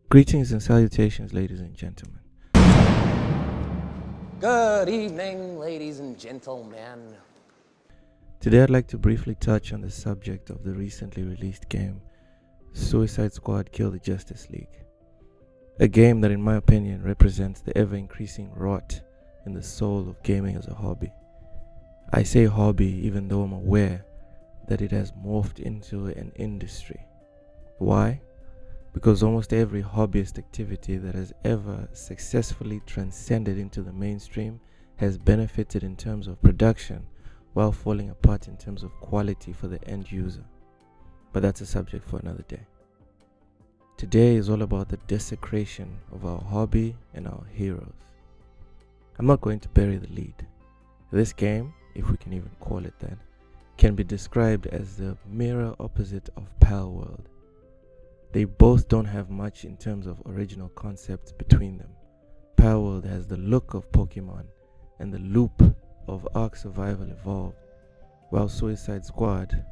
Greetings and salutations, ladies and gentlemen. Good evening, ladies and gentlemen. Today I'd like to briefly touch on the subject of the recently released game, Suicide Squad Kill the Justice League. A game that in my opinion represents the ever-increasing rot in the soul of gaming as a hobby. I say hobby even though I'm aware that it has morphed into an industry. Why? Because almost every hobbyist activity that has ever successfully transcended into the mainstream has benefited in terms of production while falling apart in terms of quality for the end user. But that's a subject for another day. Today is all about the desecration of our hobby and our heroes. I'm not going to bury the lead. This game, if we can even call it that, can be described as the mirror opposite of Pal World. They both don't have much in terms of original concepts between them. Pal World has the look of Pokemon and the loop of Ark Survival Evolved, while Suicide Squad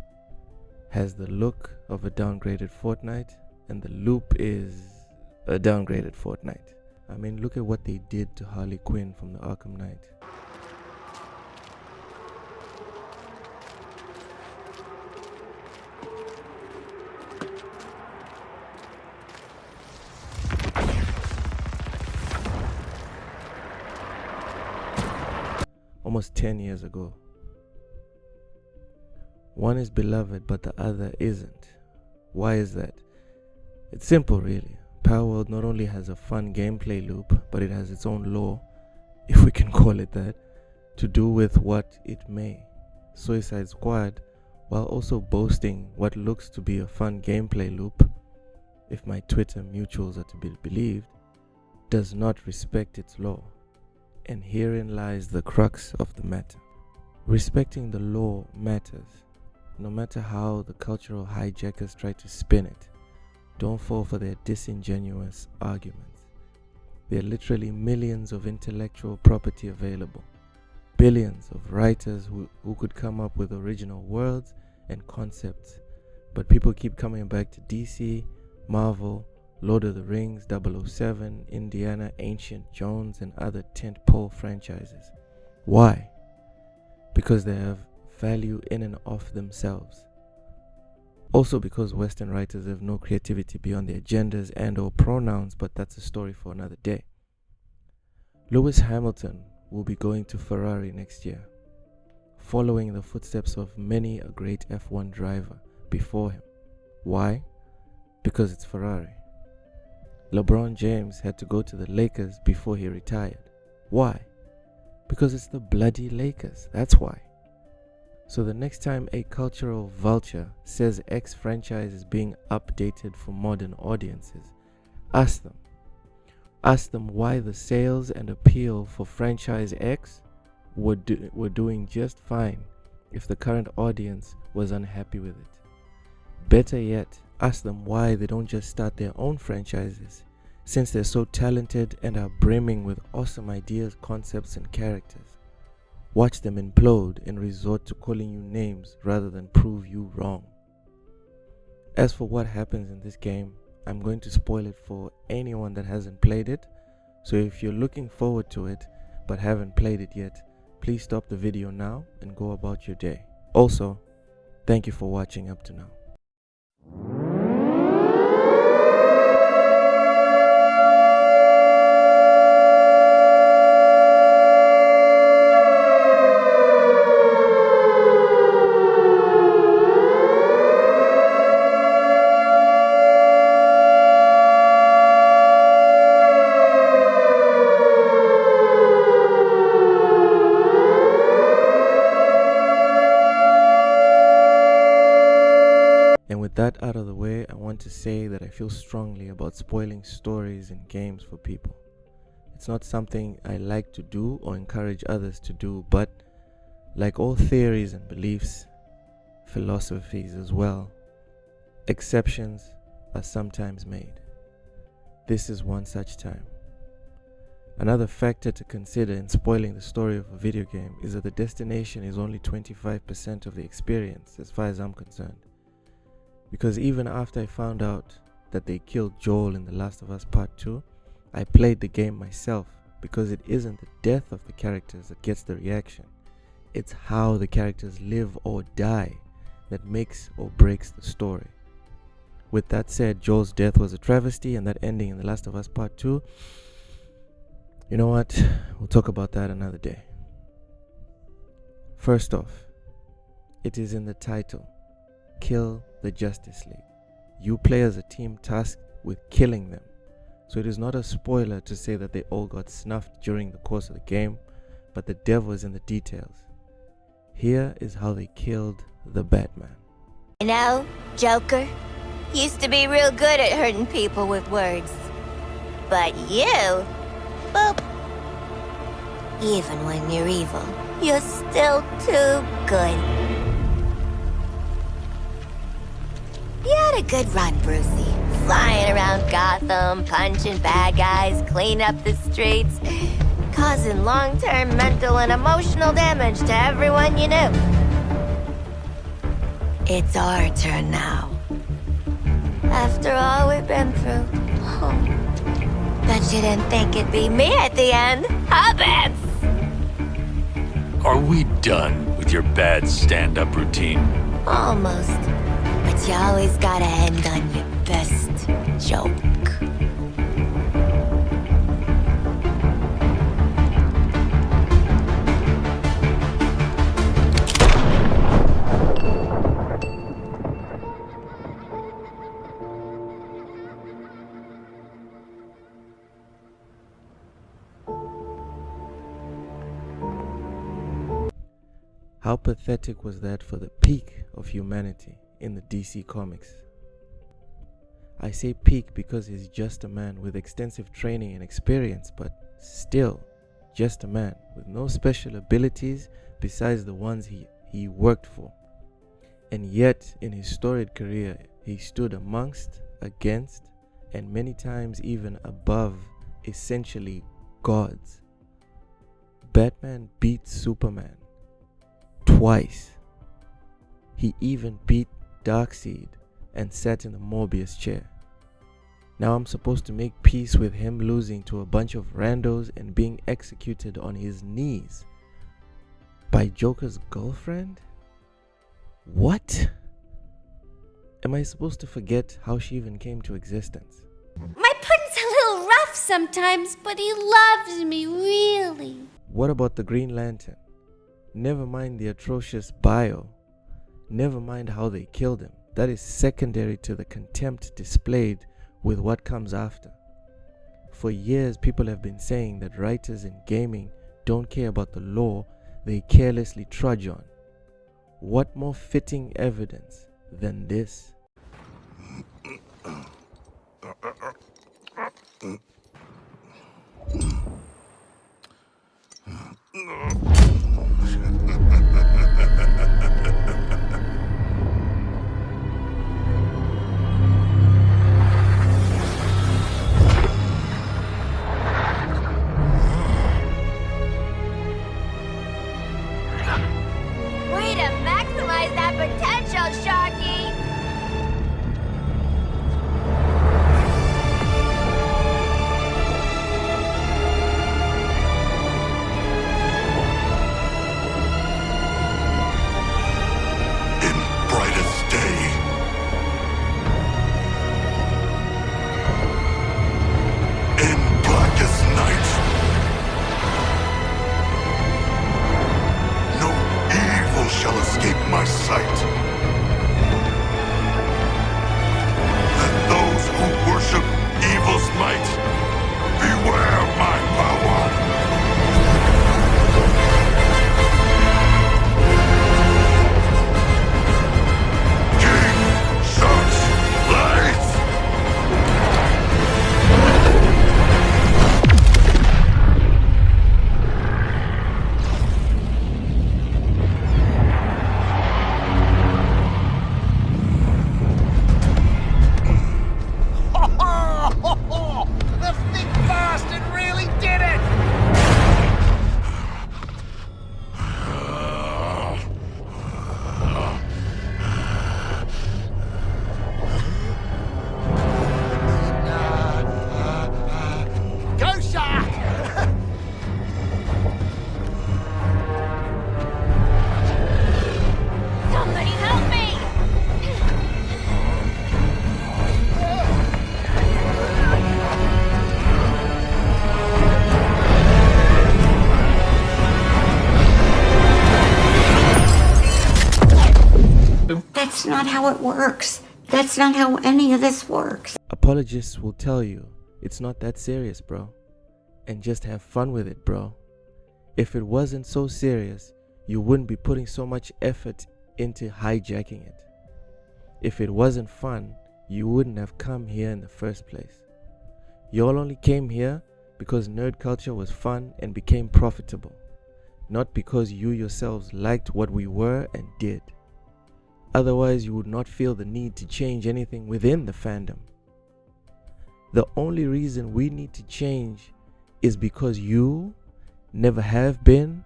has the look of a downgraded Fortnite and the loop is a downgraded Fortnite. I mean, look at what they did to Harley Quinn from the Arkham Knight. Almost 10 years ago. One is beloved but the other isn't. Why is that? It's simple really. Power World not only has a fun gameplay loop, but it has its own lore, if we can call it that, to do with what it may. Suicide Squad, while also boasting what looks to be a fun gameplay loop, if my Twitter mutuals are to be believed, does not respect its lore. And herein lies the crux of the matter. Respecting the law matters, no matter how the cultural hijackers try to spin it. Don't fall for their disingenuous arguments. There are literally millions of intellectual property available, billions of writers who could come up with original worlds and concepts, but people keep coming back to DC, Marvel, Lord of the Rings, 007, Indiana, Ancient Jones, and other tentpole franchises. Why? Because they have value in and of themselves. Also because Western writers have no creativity beyond their genders and or pronouns, but that's a story for another day. Lewis Hamilton will be going to Ferrari next year, following the footsteps of many a great F1 driver before him. Why? Because it's Ferrari. LeBron James had to go to the Lakers before he retired. Why? Because it's the bloody Lakers, that's why. So the next time a cultural vulture says X franchise is being updated for modern audiences, ask them why the sales and appeal for franchise X were doing just fine if the current audience was unhappy with it. Better yet, ask them why they don't just start their own franchises, since they're so talented and are brimming with awesome ideas, concepts, and characters. Watch them implode and resort to calling you names rather than prove you wrong. As for what happens in this game, I'm going to spoil it for anyone that hasn't played it, so if you're looking forward to it but haven't played it yet, please stop the video now and go about your day. Also, thank you for watching up to now. And with that out of the way, I want to say that I feel strongly about spoiling stories in games for people. It's not something I like to do or encourage others to do, but like all theories and beliefs, philosophies as well, exceptions are sometimes made. This is one such time. Another factor to consider in spoiling the story of a video game is that the destination is only 25% of the experience as far as I'm concerned. Because even after I found out that they killed Joel in The Last of Us Part 2, I played the game myself because it isn't the death of the characters that gets the reaction. It's how the characters live or die that makes or breaks the story. With that said, Joel's death was a travesty, and that ending in The Last of Us Part 2, you know what? We'll talk about that another day. First off, it is in the title, Kill the Justice League. You play as a team tasked with killing them. So it is not a spoiler to say that they all got snuffed during the course of the game, but the devil is in the details. Here is how they killed the Batman. You know, Joker used to be real good at hurting people with words. But you, boop. Even when you're evil, you're still too good. You had a good run, Brucey. Flying around Gotham, punching bad guys, cleaning up the streets, causing long-term mental and emotional damage to everyone you knew. It's our turn now. After all we've been through. Bet you didn't think it'd be me at the end, huh, Bats? Are we done with your bad stand-up routine? Almost. But you always gotta end on your best joke. How pathetic was that for the peak of humanity in the DC comics? I say peak because he's just a man with extensive training and experience, but still just a man with no special abilities besides the ones he worked for. And yet, in his storied career, he stood amongst, against, and many times even above, essentially gods. Batman beat Superman twice. He even beat Darkseid and sat in the Morbius chair. Now I'm supposed to make peace with him losing to a bunch of randos and being executed on his knees by Joker's girlfriend? What? Am I supposed to forget how she even came to existence? My pudding's a little rough sometimes, but he loves me, really. What about the Green Lantern? Never mind the atrocious bio. Never mind how they killed him. That is secondary to the contempt displayed with what comes after. For years, people have been saying that writers in gaming don't care about the lore they carelessly trudge on. What more fitting evidence than this? Way to maximize that potential, Sharky! him? That's not how it works. That's not how any of this works. Apologists will tell you it's not that serious, bro. And just have fun with it, bro. If it wasn't so serious, you wouldn't be putting so much effort into hijacking it. If it wasn't fun, you wouldn't have come here in the first place. Y'all only came here because nerd culture was fun and became profitable, not because you yourselves liked what we were and did. Otherwise, you would not feel the need to change anything within the fandom. The only reason we need to change is because you never have been,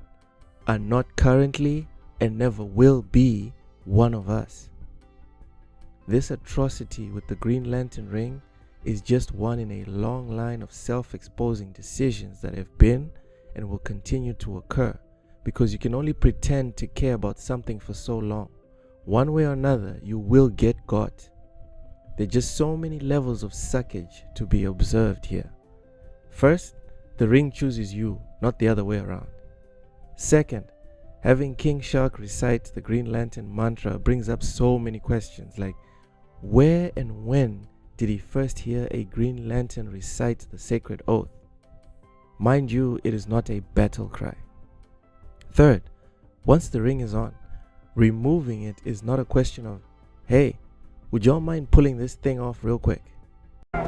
are not currently, and never will be one of us. This atrocity with the Green Lantern ring is just one in a long line of self-exposing decisions that have been and will continue to occur, because you can only pretend to care about something for so long. One way or another, you will get got. There are just so many levels of suckage to be observed here. First, the ring chooses you, not the other way around. Second, having King Shark recite the Green Lantern mantra brings up so many questions, like where and when did he first hear a Green Lantern recite the sacred oath? Mind you, it is not a battle cry. Third, once the ring is on, removing it is not a question of, hey, would y'all mind pulling this thing off real quick?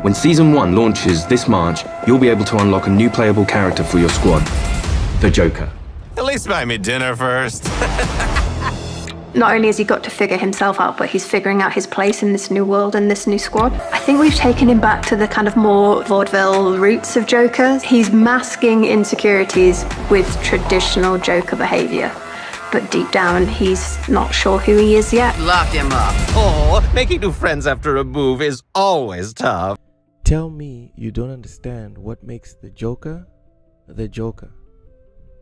When Season 1 launches this March, you'll be able to unlock a new playable character for your squad, the Joker. At least buy me dinner first. Not only has he got to figure himself out, but he's figuring out his place in this new world and this new squad. I think we've taken him back to the kind of more vaudeville roots of Joker. He's masking insecurities with traditional Joker behavior. But deep down, he's not sure who he is yet. Lock him up. Oh, making new friends after a move is always tough. Tell me you don't understand what makes the Joker the Joker.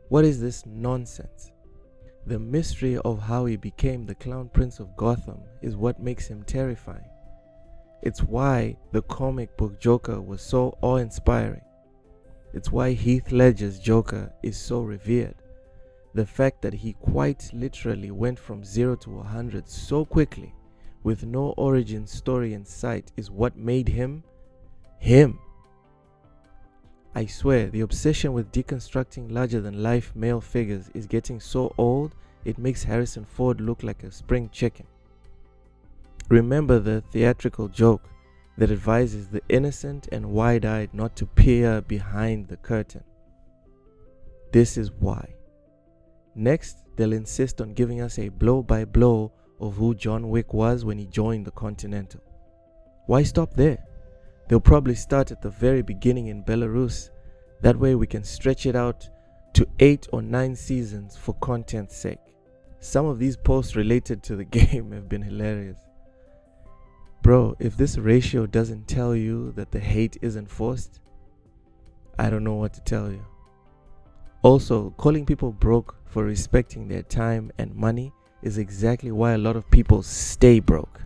What is this nonsense? The mystery of how he became the Clown Prince of Gotham is what makes him terrifying. It's why the comic book Joker was so awe-inspiring. It's why Heath Ledger's Joker is so revered. The fact that he quite literally went from 0 to 100 so quickly, with no origin story in sight, is what made him, him. I swear, the obsession with deconstructing larger-than-life male figures is getting so old, it makes Harrison Ford look like a spring chicken. Remember the theatrical joke that advises the innocent and wide-eyed not to peer behind the curtain. This is why. Next, they'll insist on giving us a blow-by-blow of who John Wick was when he joined the Continental. Why stop there? They'll probably start at the very beginning in Belarus. That way we can stretch it out to 8 or 9 seasons for content's sake. Some of these posts related to the game have been hilarious. Bro, if this ratio doesn't tell you that the hate isn't forced, I don't know what to tell you. Also, calling people broke for respecting their time and money is exactly why a lot of people stay broke.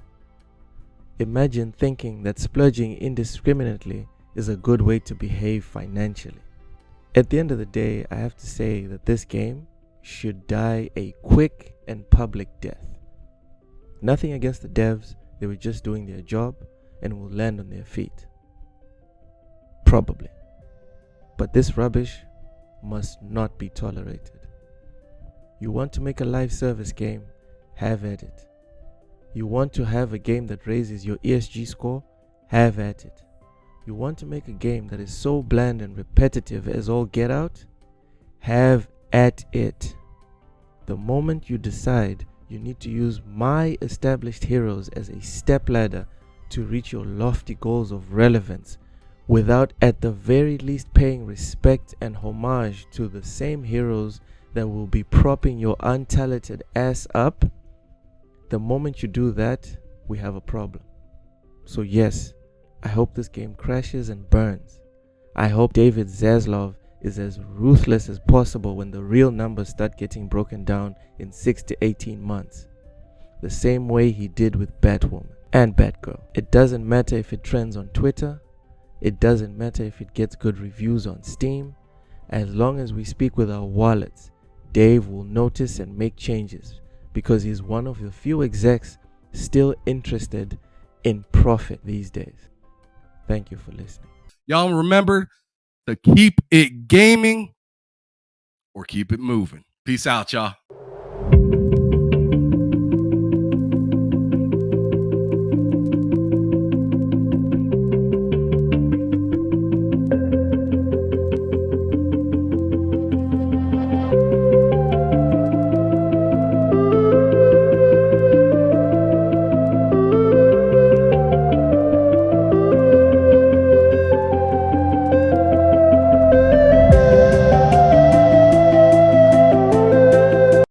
Imagine thinking that splurging indiscriminately is a good way to behave financially. At the end of the day, I have to say that this game should die a quick and public death. Nothing against the devs, they were just doing their job and will land on their feet. Probably. But this rubbish must not be tolerated. You want to make a live service game? Have at it. You want to have a game that raises your ESG score? Have at it. You want to make a game that is so bland and repetitive as all get out? Have at it. The moment you decide you need to use my established heroes as a stepladder to reach your lofty goals of relevance, without at the very least paying respect and homage to the same heroes that will be propping your untalented ass up, the moment you do that, we have a problem. So yes, I hope this game crashes and burns. I hope David Zaslav is as ruthless as possible when the real numbers start getting broken down in 6 to 18 months. The same way he did with Batwoman and Batgirl. It doesn't matter if it trends on Twitter. It doesn't matter if it gets good reviews on Steam. As long as we speak with our wallets, Dave will notice and make changes, because he's one of the few execs still interested in profit these days. Thank you for listening. Y'all remember to keep it gaming or keep it moving. Peace out, y'all.